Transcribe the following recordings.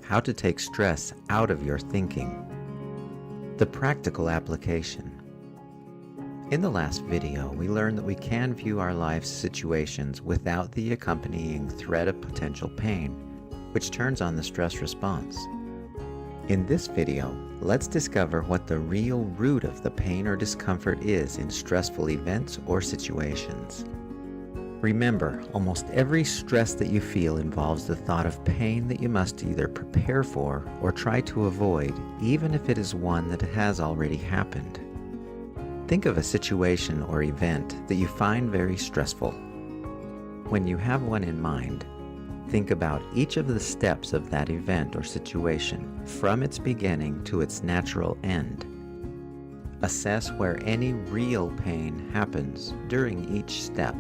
how to take stress out of your thinking. The practical application. In the last video, we learned that we can view our life's situations without the accompanying threat of potential pain, which turns on the stress response. In this video, let's discover what the real root of the pain or discomfort is in stressful events or situations. Remember, almost every stress that you feel involves the thought of pain that you must either prepare for or try to avoid, even if it is one that has already happened. Think of a situation or event that you find very stressful. When you have one in mind, think about each of the steps of that event or situation, from its beginning to its natural end. Assess where any real pain happens during each step.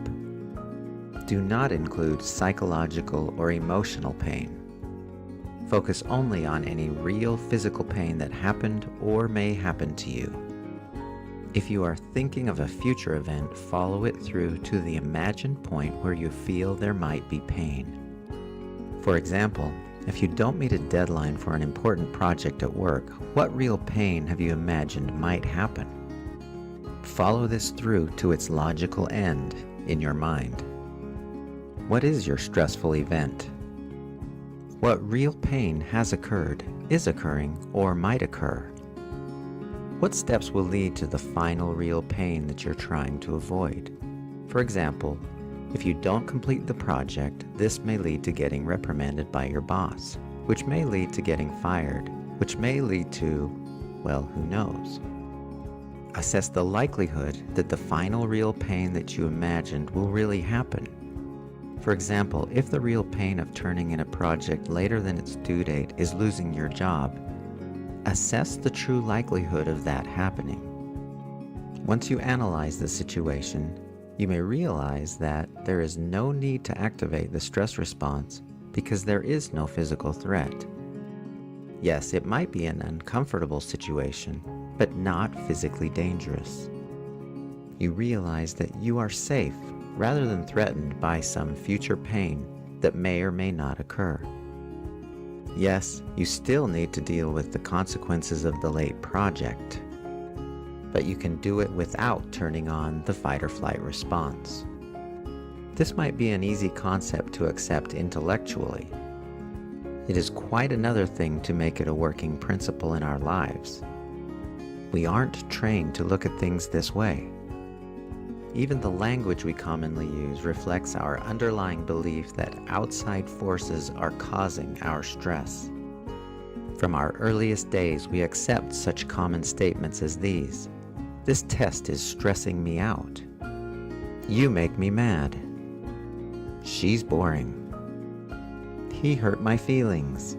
Do not include psychological or emotional pain. Focus only on any real physical pain that happened or may happen to you. If you are thinking of a future event, follow it through to the imagined point where you feel there might be pain. For example, if you don't meet a deadline for an important project at work, what real pain have you imagined might happen? Follow this through to its logical end in your mind. What is your stressful event? What real pain has occurred, is occurring, or might occur? What steps will lead to the final real pain that you're trying to avoid? For example, if you don't complete the project, this may lead to getting reprimanded by your boss, which may lead to getting fired, which may lead to, well, who knows? Assess the likelihood that the final real pain that you imagined will really happen. For example, if the real pain of turning in a project later than its due date is losing your job, assess the true likelihood of that happening. Once you analyze the situation, you may realize that there is no need to activate the stress response because there is no physical threat. Yes, it might be an uncomfortable situation, but not physically dangerous. You realize that you are safe rather than threatened by some future pain that may or may not occur. Yes, you still need to deal with the consequences of the late project, but you can do it without turning on the fight or flight response. This might be an easy concept to accept intellectually. It is quite another thing to make it a working principle in our lives. We aren't trained to look at things this way. Even the language we commonly use reflects our underlying belief that outside forces are causing our stress. From our earliest days, we accept such common statements as these. This test is stressing me out. You make me mad. She's boring. He hurt my feelings.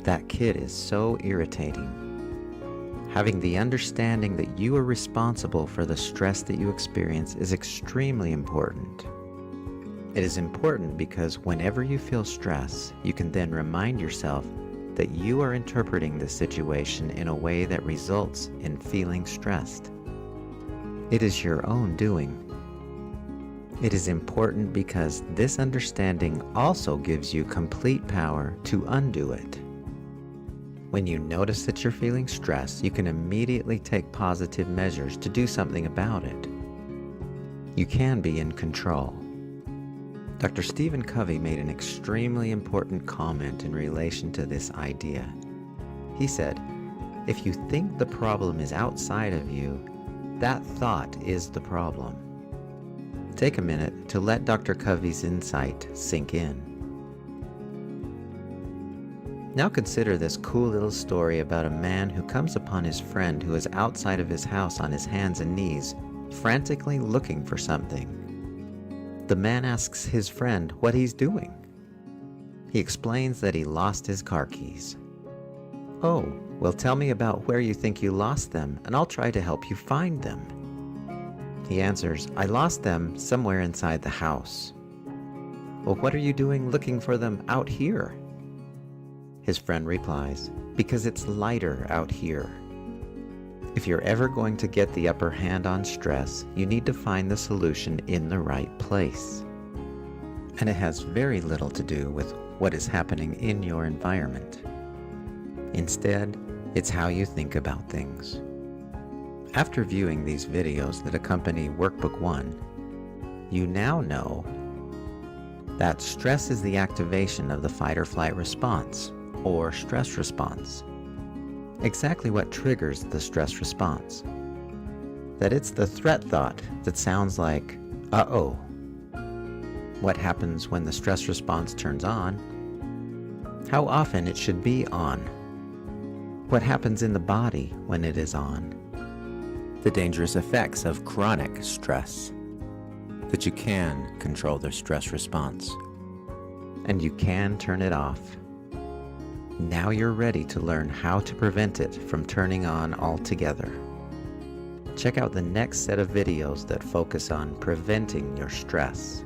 That kid is so irritating. Having the understanding that you are responsible for the stress that you experience is extremely important. It is important because whenever you feel stress, you can then remind yourself that you are interpreting the situation in a way that results in feeling stressed. It is your own doing. It is important because this understanding also gives you complete power to undo it. When you notice that you're feeling stress, you can immediately take positive measures to do something about it. You can be in control. Dr. Stephen Covey made an extremely important comment in relation to this idea. He said, "If you think the problem is outside of you, that thought is the problem." Take a minute to let Dr. Covey's insight sink in. Now consider this cool little story about a man who comes upon his friend who is outside of his house on his hands and knees, frantically looking for something. The man asks his friend what he's doing. He explains that he lost his car keys. "Oh, well, tell me about where you think you lost them, and I'll try to help you find them." He answers, "I lost them somewhere inside the house." "Well, what are you doing looking for them out here?" His friend replies, "Because it's lighter out here." If you're ever going to get the upper hand on stress, you need to find the solution in the right place. And it has very little to do with what is happening in your environment. Instead, it's how you think about things. After viewing these videos that accompany Workbook 1, you now know that stress is the activation of the fight or flight response, or stress response. Exactly what triggers the stress response. That it's the threat thought that sounds like, uh-oh. What happens when the stress response turns on? How often it should be on? What happens in the body when it is on? The dangerous effects of chronic stress. That you can control their stress response. And you can turn it off. Now you're ready to learn how to prevent it from turning on altogether. Check out the next set of videos that focus on preventing your stress.